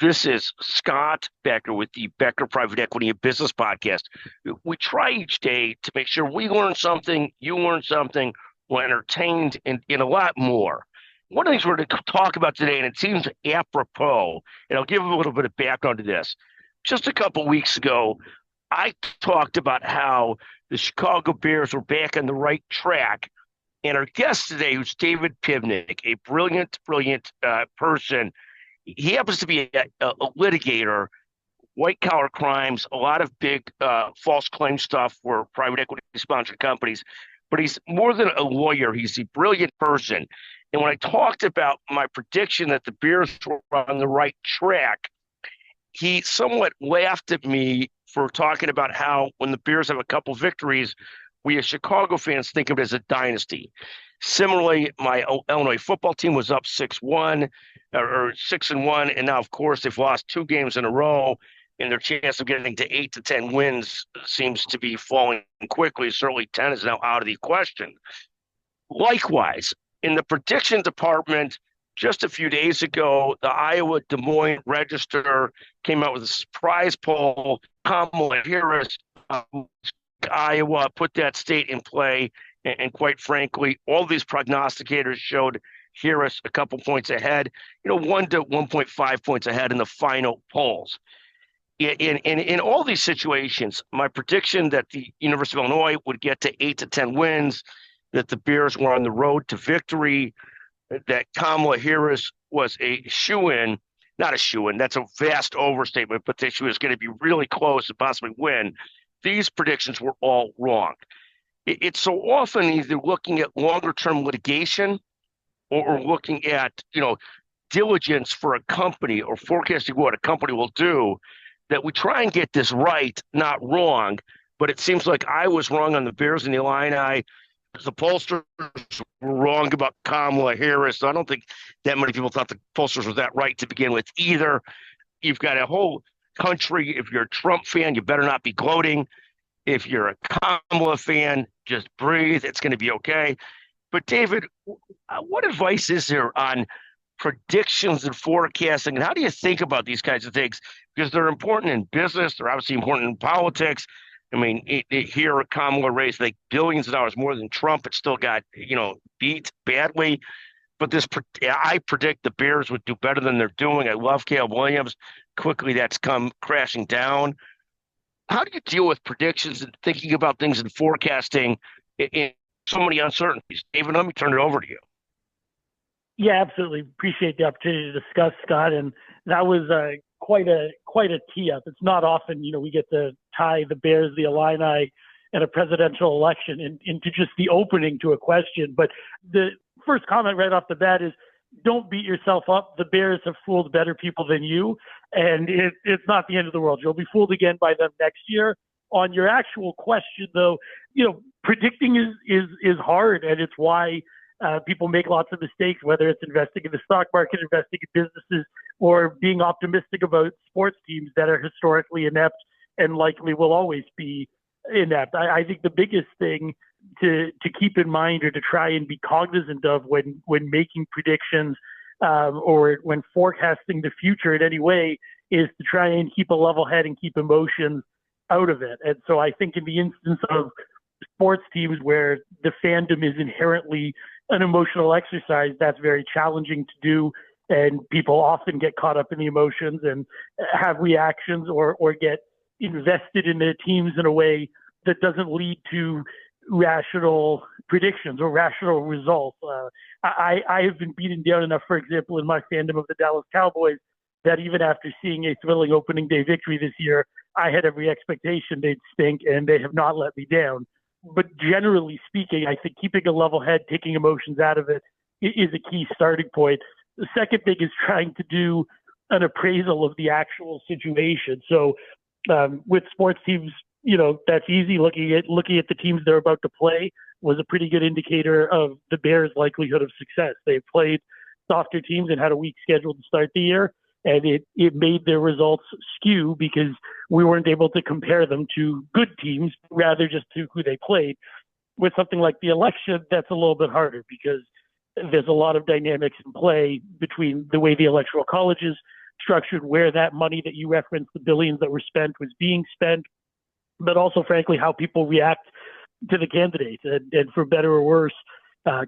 This is Scott Becker with the Becker Private Equity and Business Podcast. We try each day to make sure we learn something, you learn something, we're entertained, and a lot more. One of the things we're going to talk about today, and it seems apropos, and I'll give a little bit of background to this. Just a couple weeks ago, I talked about how the Chicago Bears were back on the right track. And our guest today, who's David Pivnick, a brilliant person. He happens to be a litigator, white-collar crimes, a lot of big false claim stuff for private equity-sponsored companies. But he's more than a lawyer. He's a brilliant person. And when I talked about my prediction that the Bears were on the right track, he somewhat laughed at me for talking about how when the Bears have a couple victories, we as Chicago fans think of it as a dynasty. Similarly, my Illinois football team was up 6-1 or 6-1, and now, of course, they've lost 2 games in a row, and their chance of getting to 8 to 10 wins seems to be falling quickly. Certainly, 10 is now out of the question. Likewise, in the prediction department, just a few days ago, the Iowa Des Moines Register came out with a surprise poll. Kamala Harris, Iowa, put that state in play. And quite frankly, all these prognosticators showed Harris a couple points ahead, 1 to 1.5 points ahead in the final polls. In all these situations, my prediction that the University of Illinois would get to 8 to 10 wins, that the Bears were on the road to victory, that Kamala Harris was a shoo-in, not a shoo-in, that's a vast overstatement, but that she was going to be really close to possibly win. These predictions were all wrong. It's so often either looking at longer-term litigation or looking at, diligence for a company or forecasting what a company will do that we try and get this right, not wrong. But it seems like I was wrong on the Bears and the Illini. The pollsters were wrong about Kamala Harris. So I don't think that many people thought the pollsters were that right to begin with either. You've got a whole country. If you're a Trump fan, you better not be gloating. If you're a Kamala fan, just breathe. It's going to be okay. But David, what advice is there on predictions and forecasting? And how do you think about these kinds of things? Because they're important in business. They're obviously important in politics. I mean, here Kamala raised like billions of dollars more than Trump. It still got, beat badly. But I predict the Bears would do better than they're doing. I love Caleb Williams. Quickly, that's come crashing down. How do you deal with predictions and thinking about things and forecasting in so many uncertainties? David, let me turn it over to you. Yeah, absolutely. Appreciate the opportunity to discuss, Scott. And that was quite a tee-up. It's not often, we get to tie the Bears, the Illini, and a presidential election into just the opening to a question. But the first comment right off the bat is, don't beat yourself up. The Bears have fooled better people than you, and it's not the end of the world. You'll be fooled again by them next year. On your actual question, though, predicting is hard, and it's why people make lots of mistakes, whether it's investing in the stock market, investing in businesses, or being optimistic about sports teams that are historically inept and likely will always be inept. I think the biggest thing to keep in mind or to try and be cognizant of when making predictions or when forecasting the future in any way is to try and keep a level head and keep emotions out of it. And so I think in the instance of sports teams where the fandom is inherently an emotional exercise, that's very challenging to do. And people often get caught up in the emotions and have reactions or get invested in their teams in a way that doesn't lead to rational predictions or rational results. I have been beaten down enough, for example, in my fandom of the Dallas Cowboys, that even after seeing a thrilling opening day victory this year, I had every expectation they'd stink, and they have not let me down. But generally speaking, I think keeping a level head, taking emotions out of it is a key starting point. The second thing is trying to do an appraisal of the actual situation. So with sports teams, that's easy. Looking at the teams they're about to play was a pretty good indicator of the Bears' likelihood of success. They've played softer teams and had a weak schedule to start the year, and it made their results skew because we weren't able to compare them to good teams, rather just to who they played. With something like the election, that's a little bit harder because there's a lot of dynamics in play between the way the electoral colleges structured, where that money that you referenced, the billions that were spent, was being spent, but also, frankly, how people react to the candidates. And for better or worse,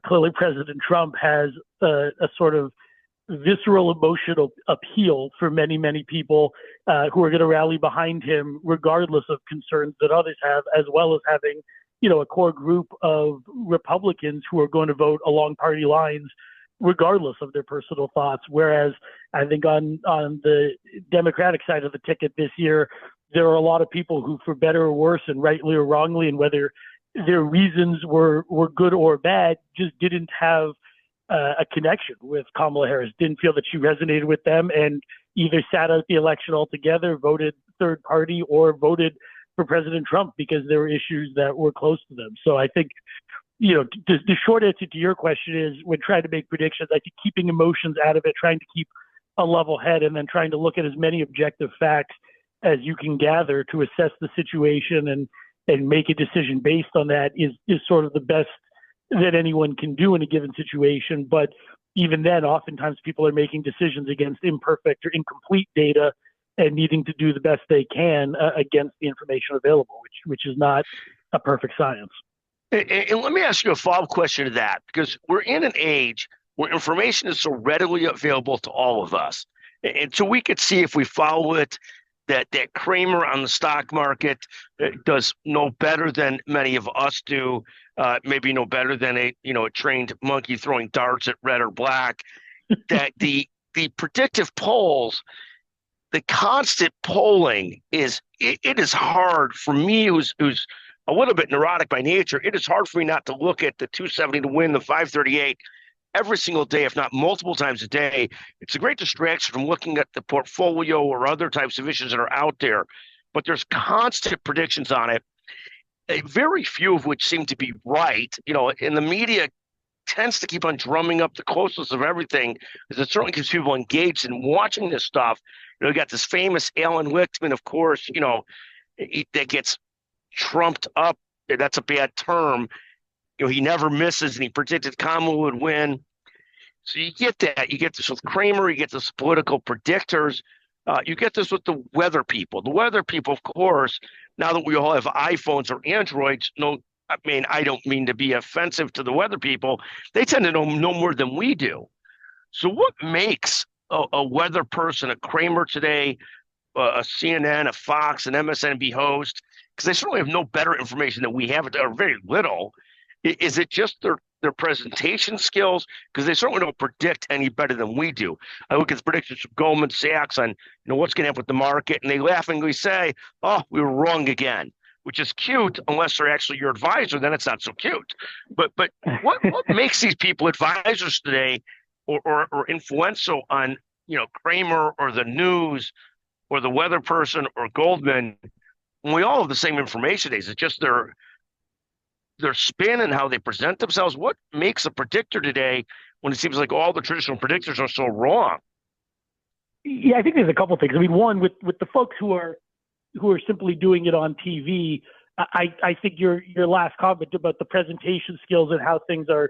clearly President Trump has a sort of visceral emotional appeal for many, many people who are going to rally behind him, regardless of concerns that others have, as well as having, a core group of Republicans who are going to vote along party lines, regardless of their personal thoughts. Whereas I think on the Democratic side of the ticket this year, there are a lot of people who, for better or worse, and rightly or wrongly, and whether their reasons were good or bad, just didn't have a connection with Kamala Harris, didn't feel that she resonated with them, and either sat out the election altogether, voted third party, or voted for President Trump because there were issues that were close to them. So I think, the short answer to your question is, when trying to make predictions, I think keeping emotions out of it, trying to keep a level head, and then trying to look at as many objective facts as you can gather to assess the situation and make a decision based on that is sort of the best that anyone can do in a given situation. But even then, oftentimes people are making decisions against imperfect or incomplete data and needing to do the best they can against the information available, which is not a perfect science. And let me ask you a follow-up question to that, because we're in an age where information is so readily available to all of us. And so we could see, if we follow it, that Cramer on the stock market does no better than many of us do, maybe no better than a trained monkey throwing darts at red or black. That the predictive polls, the constant polling it is hard for me, who's a little bit neurotic by nature. It is hard for me not to look at the 270 to win, the 538 every single day, if not multiple times a day. It's a great distraction from looking at the portfolio or other types of issues that are out there. But there's constant predictions on it, very few of which seem to be right. And the media tends to keep on drumming up the closeness of everything, because it certainly keeps people engaged in watching this stuff. You got this famous Alan Lichtman, of course, that gets trumped up. That's a bad term. He never misses, and he predicted Kamala would win. So you get that. You get this with Cramer. You get this with political predictors. You get this with the weather people. The weather people, of course, now that we all have iPhones or Androids, I don't mean to be offensive to the weather people. They tend to know more than we do. So what makes a weather person, a Cramer today, a CNN, a Fox, an MSNBC host, because they certainly have no better information than we have, or very little? Is it just their presentation skills? Because they certainly don't predict any better than we do. I look at the predictions from Goldman Sachs on what's going to happen with the market, and they laughingly say, "Oh, we were wrong again," which is cute unless they're actually your advisor. Then it's not so cute. But what makes these people advisors today, or influential on Cramer or the news or the weather person or Goldman, when we all have the same information? Is it just their spin and how they present themselves? What makes a predictor today when it seems like all the traditional predictors are so wrong? Yeah, I think there's a couple things. I mean, one, with the folks who are simply doing it on TV, I think your last comment about the presentation skills and how things are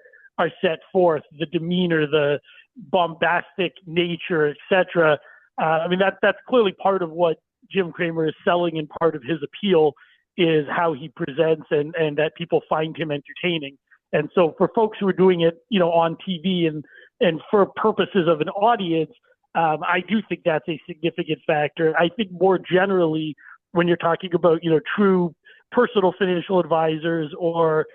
set forth, the demeanor, the bombastic nature, etc. I mean, that's clearly part of what Jim Cramer is selling, and part of his appeal is how he presents and that people find him entertaining. And so for folks who are doing it, on TV and for purposes of an audience, I do think that's a significant factor. I think more generally, when you're talking about, true personal financial advisors or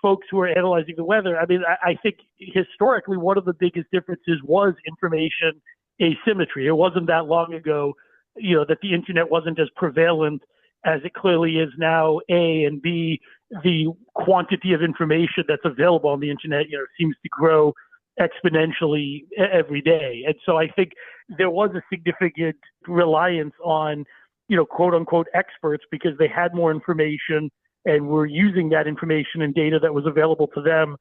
folks who are analyzing the weather, I mean, I think historically one of the biggest differences was information asymmetry. It wasn't that long ago, that the internet wasn't as prevalent as it clearly is now, A, and B, the quantity of information that's available on the internet, seems to grow exponentially every day. And so I think there was a significant reliance on, quote unquote experts, because they had more information and were using that information and data that was available to them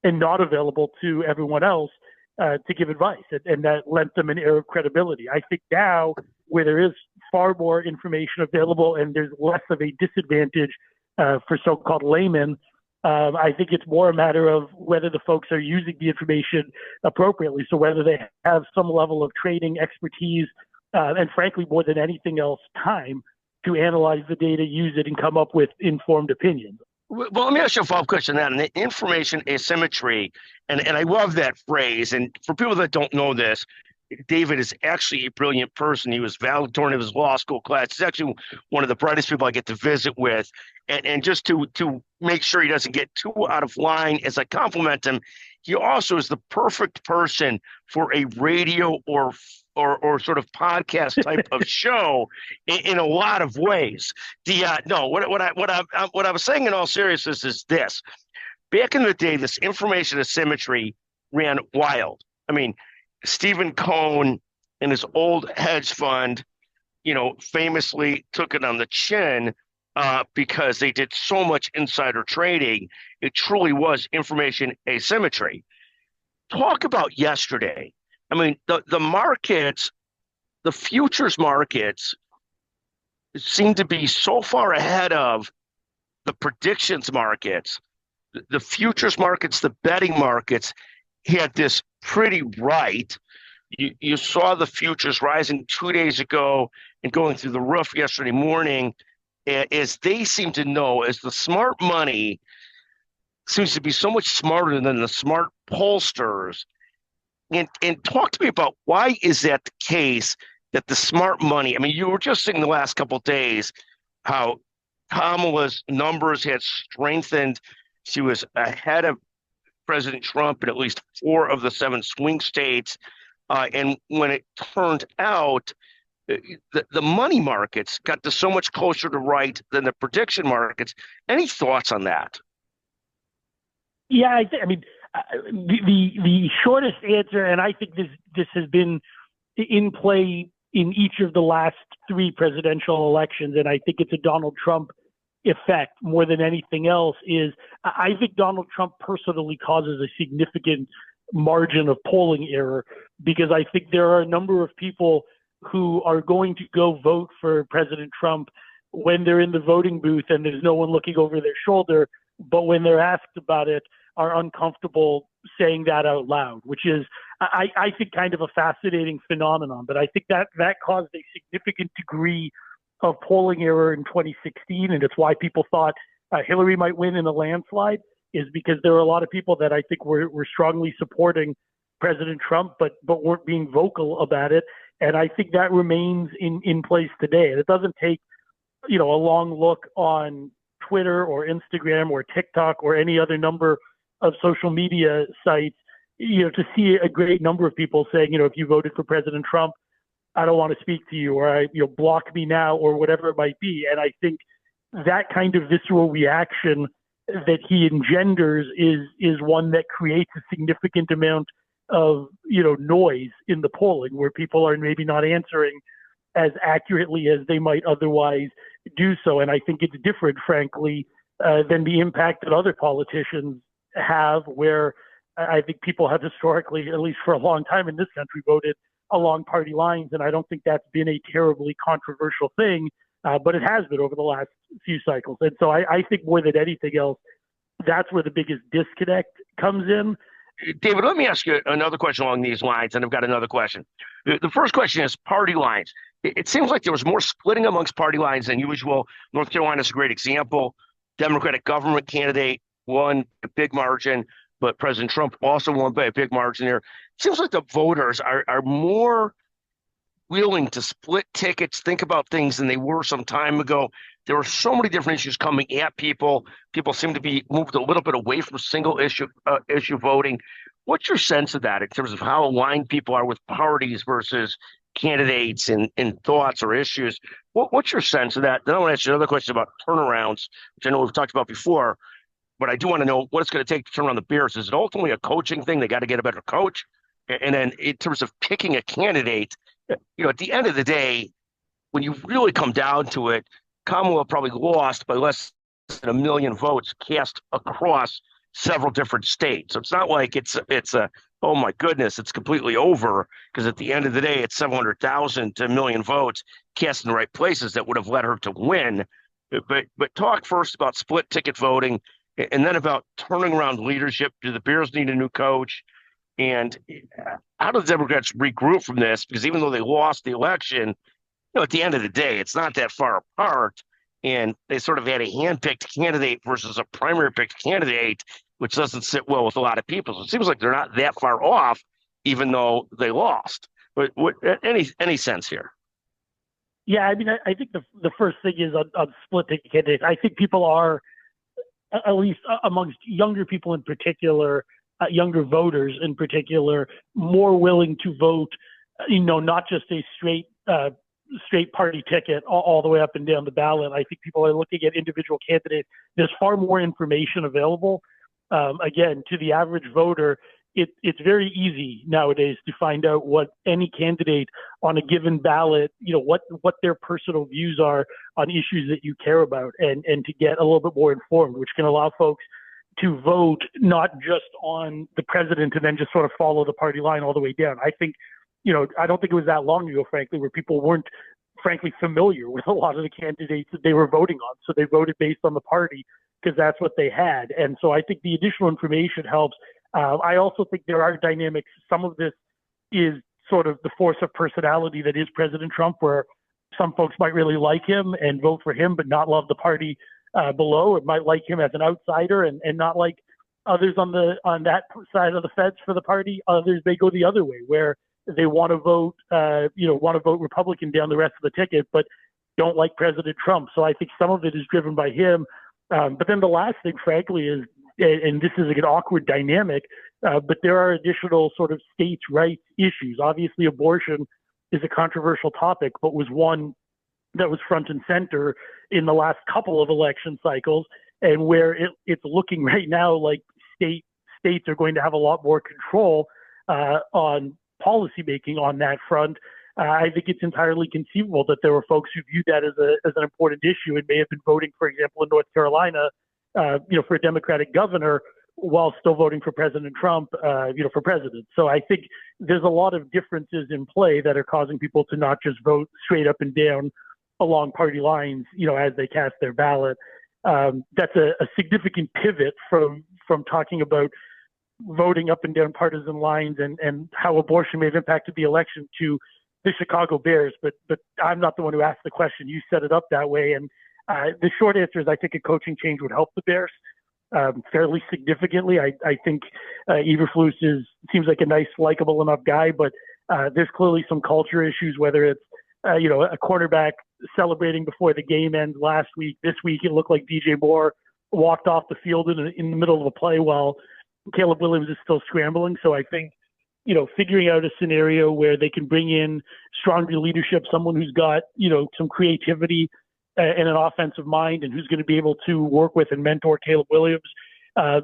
and not available to everyone else to give advice. And that lent them an air of credibility. I think now, where there is far more information available and there's less of a disadvantage for so-called laymen, I think it's more a matter of whether the folks are using the information appropriately. So whether they have some level of training, expertise, and frankly, more than anything else, time to analyze the data, use it, and come up with informed opinions. Well, let me ask you a follow-up question on that. And the information asymmetry, and I love that phrase. And for people that don't know this, David is actually a brilliant person. He was valedictorian of his law school class. He's actually one of the brightest people I get to visit with. And just to make sure he doesn't get too out of line as I compliment him, he also is the perfect person for a radio or sort of podcast type of show in a lot of ways. What I was saying in all seriousness is this: back in the day, this information asymmetry ran wild. I mean, Stephen Cohn and his old hedge fund, famously took it on the chin because they did so much insider trading. It truly was information asymmetry. Talk about yesterday. I mean, the markets, the futures markets seem to be so far ahead of the predictions markets. The futures markets, the betting markets had this pretty right. You saw the futures rising 2 days ago and going through the roof yesterday morning, as they seem to know, as the smart money seems to be so much smarter than the smart pollsters. And talk to me about why is that the case, that the smart money, I mean, you were just saying the last couple of days how Kamala's numbers had strengthened. She was ahead of President Trump in at least 4 of the 7 swing states. And when it turned out, the money markets got to so much closer to right than the prediction markets. Any thoughts on that? Yeah, I mean, the shortest answer, and I think this has been in play in each of the last 3 presidential elections, and I think it's a Donald Trump effect more than anything else, is I think Donald Trump personally causes a significant margin of polling error, because I think there are a number of people who are going to go vote for President Trump when they're in the voting booth and there's no one looking over their shoulder, but when they're asked about it, are uncomfortable saying that out loud, which is, I think, kind of a fascinating phenomenon. But I think that caused a significant degree of polling error in 2016, and it's why people thought Hillary might win in a landslide, is because there were a lot of people that I think were strongly supporting President Trump, but weren't being vocal about it. And I think that remains in place today. And it doesn't take, a long look on Twitter or Instagram or TikTok or any other number of social media sites, to see a great number of people saying, if you voted for President Trump, I don't want to speak to you, or block me now, or whatever it might be. And I think that kind of visceral reaction that he engenders is one that creates a significant amount of noise in the polling, where people are maybe not answering as accurately as they might otherwise do so. And I think it's different, frankly, than the impact that other politicians have, where I think people have historically, at least for a long time in this country, voted along party lines. And I don't think that's been a terribly controversial thing, but it has been over the last few cycles. And so I think more than anything else, that's where the biggest disconnect comes in. David, let me ask you another question along these lines, and I've got another question. The first question is party lines. It seems like there was more splitting amongst party lines than usual. North Carolina is a great example. Democratic government candidate won a big margin, but President Trump also won by a big margin there. It seems like the voters are more willing to split tickets, think about things than they were some time ago. There were so many different issues coming at people. People seem to be moved a little bit away from single issue voting. What's your sense of that in terms of how aligned people are with parties versus candidates and thoughts or issues? What's your sense of that? Then I want to ask you another question about turnarounds, which I know we've talked about before, but I do want to know what it's going to take to turn around the Bears. Is it ultimately a coaching thing? They got to get a better coach. And then in terms of picking a candidate, at the end of the day, when you really come down to it, Kamala probably lost by less than 1 million votes cast across several different states. So it's not like it's a, oh my goodness, it's completely over, because at the end of the day, it's 700,000 to 1 million votes cast in the right places that would have led her to win. But talk first about split ticket voting, and then about turning around leadership. Do the Bears need a new coach? And how do the Democrats regroup from this? Because even though they lost the election, at the end of the day, it's not that far apart. And they sort of had a hand-picked candidate versus a primary-picked candidate, which doesn't sit well with a lot of people. So it seems like they're not that far off, even though they lost. But any sense here? Yeah, I mean, I think the first thing is on split ticket candidates. I think people are, at least amongst younger people in particular, younger voters in particular, more willing to vote, not just a straight party ticket all the way up and down the ballot. I think people are looking at individual candidates. There's far more information available. Again, to the average voter, it's very easy nowadays to find out what any candidate on a given ballot, what their personal views are on issues that you care about, and to get a little bit more informed, which can allow folks to vote not just on the president and then just sort of follow the party line all the way down. I think, I don't think it was that long ago, frankly, where people weren't frankly familiar with a lot of the candidates that they were voting on. So they voted based on the party because that's what they had. And so I think the additional information helps. I also think there are dynamics. Some of this is sort of the force of personality that is President Trump, where some folks might really like him and vote for him, but not love the party below. It might like him as an outsider and not like others on that side of the fence for the party. Others may go the other way, where they want to vote, Republican down the rest of the ticket, but don't like President Trump. So I think some of it is driven by him. But then the last thing, frankly, is, and this is an awkward dynamic, but there are additional sort of states' rights issues. Obviously, abortion is a controversial topic, but was one that was front and center in the last couple of election cycles, and where it's looking right now like states are going to have a lot more control on policymaking on that front. I think it's entirely conceivable that there were folks who viewed that as an important issue and may have been voting, for example, in North Carolina, for a Democratic governor while still voting for President Trump, for president. So I think there's a lot of differences in play that are causing people to not just vote straight up and down along party lines, as they cast their ballot. That's a significant pivot from talking about voting up and down partisan lines and how abortion may have impacted the election to the Chicago Bears. But I'm not the one who asked the question. You set it up that way. And the short answer is I think a coaching change would help the Bears fairly significantly. I think Eberflus seems like a nice, likable enough guy, but there's clearly some culture issues, whether it's, a quarterback celebrating before the game ends last week. This week, it looked like DJ Moore walked off the field in the middle of a play while Caleb Williams is still scrambling. So I think, figuring out a scenario where they can bring in stronger leadership, someone who's got, some creativity and an offensive mind and who's going to be able to work with and mentor Caleb Williams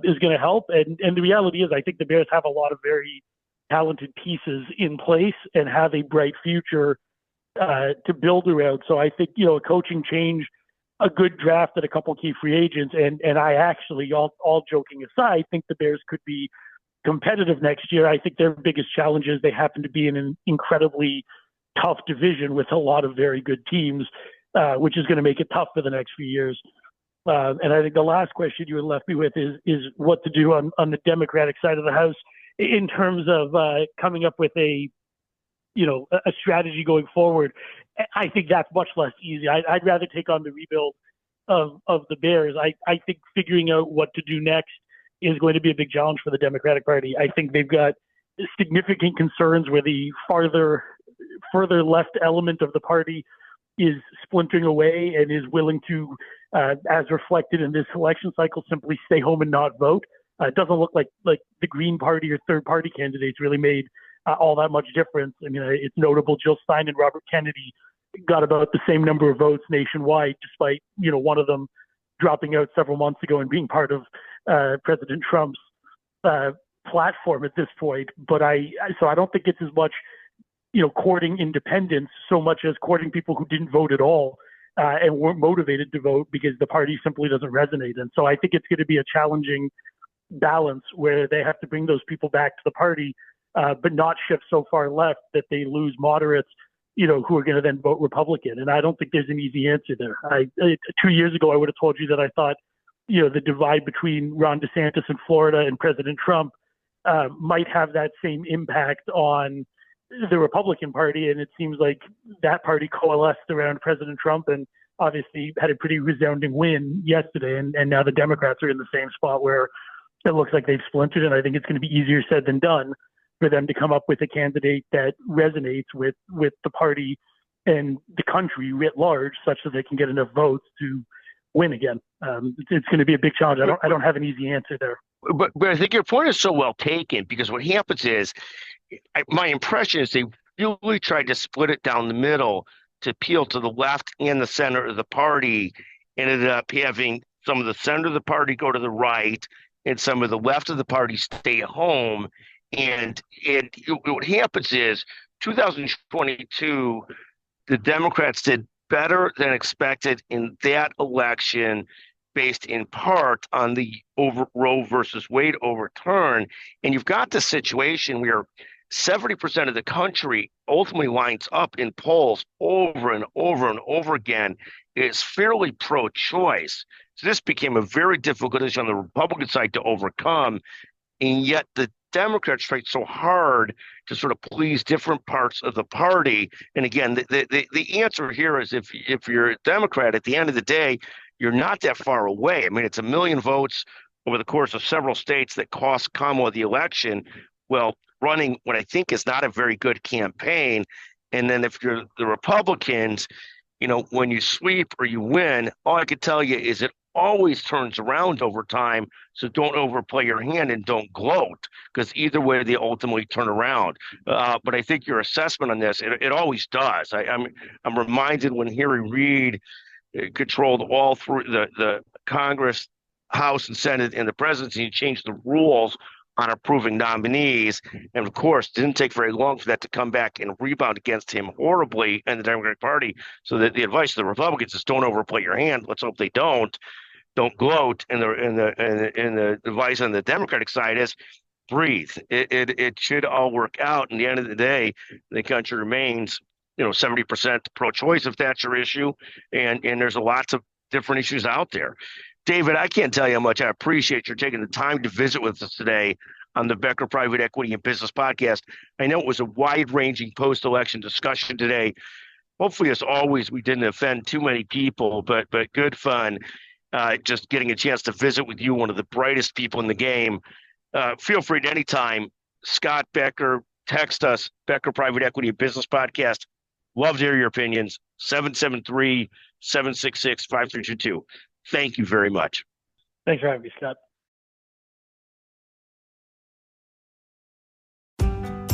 is going to help. And the reality is I think the Bears have a lot of very talented pieces in place and have a bright future to build around. So I think, a coaching change, a good draft and a couple key free agents. And I actually, all joking aside, think the Bears could be competitive next year. I think their biggest challenge is they happen to be in an incredibly tough division with a lot of very good teams, which is going to make it tough for the next few years. And I think the last question you had left me with is what to do on the Democratic side of the house in terms of coming up with a strategy going forward. I think that's much less easy. I'd rather take on the rebuild of the Bears. I think figuring out what to do next is going to be a big challenge for the Democratic Party. I think they've got significant concerns where the further left element of the party is splintering away and is willing to, as reflected in this election cycle, simply stay home and not vote. It doesn't look like the Green Party or third party candidates really made all that much difference. I mean, it's notable Jill Stein and Robert Kennedy got about the same number of votes nationwide, despite, one of them dropping out several months ago and being part of President Trump's platform at this point. But so I don't think it's as much, courting independence so much as courting people who didn't vote at all and weren't motivated to vote because the party simply doesn't resonate. And so I think it's going to be a challenging balance where they have to bring those people back to the party, but not shift so far left that they lose moderates, who are going to then vote Republican. And I don't think there's an easy answer there. 2 years ago, I would have told you that I thought, the divide between Ron DeSantis in Florida and President Trump might have that same impact on the Republican Party. And it seems like that party coalesced around President Trump and obviously had a pretty resounding win yesterday. And now the Democrats are in the same spot where it looks like they've splintered. And I think it's going to be easier said than done for them to come up with a candidate that resonates with the party and the country writ large, such that they can get enough votes to win again. It's going to be a big challenge. I don't have an easy answer there. But I think your point is so well taken, because what happens is, my impression is they really tried to split it down the middle to appeal to the left and the center of the party, ended up having some of the center of the party go to the right and some of the left of the party stay home. And what happens is 2022, the Democrats did better than expected in that election, based in part on the Roe versus Wade overturn. And you've got this situation where 70% of the country ultimately lines up in polls over and over and over again is fairly pro-choice. So this became a very difficult issue on the Republican side to overcome. And yet the Democrats tried so hard to sort of please different parts of the party. And again, the answer here is if you're a Democrat, at the end of the day, you're not that far away. I mean, it's 1 million votes over the course of several states that cost Kamala the election. Well, running what I think is not a very good campaign. And then if you're the Republicans, when you sweep or you win, all I could tell you is it always turns around over time. So don't overplay your hand and don't gloat, because either way they ultimately turn around. But I think your assessment on this, it always does. I'm reminded when Harry Reid controlled all through the Congress, House, and Senate, and the presidency, and changed the rules on approving nominees. And of course, it didn't take very long for that to come back and rebound against him horribly in the Democratic Party. So that the advice to the Republicans is don't overplay your hand. Let's hope they don't gloat. And the advice on the Democratic side is breathe. It should all work out. And at the end of the day, the country remains 70% pro-choice, if that's your issue. And there's lots of different issues out there. David, I can't tell you how much I appreciate your taking the time to visit with us today on the Becker Private Equity and Business Podcast. I know it was a wide-ranging post-election discussion today. Hopefully, as always, we didn't offend too many people, but good fun. Just getting a chance to visit with you, one of the brightest people in the game. Feel free at any time. Scott Becker, text us, Becker Private Equity and Business Podcast. Love to hear your opinions. 773-766-5322. Thank you very much. Thanks for having me, Scott.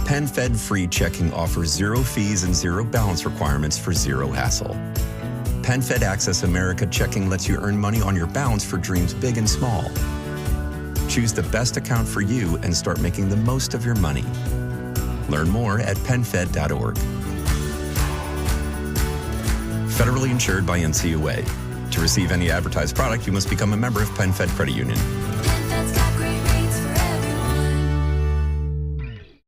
PenFed Free Checking offers 0 fees and 0 balance requirements for 0 hassle. PenFed Access America Checking lets you earn money on your balance for dreams big and small. Choose the best account for you and start making the most of your money. Learn more at PenFed.org. Federally insured by NCUA. To receive any advertised product, you must become a member of PenFed Credit Union.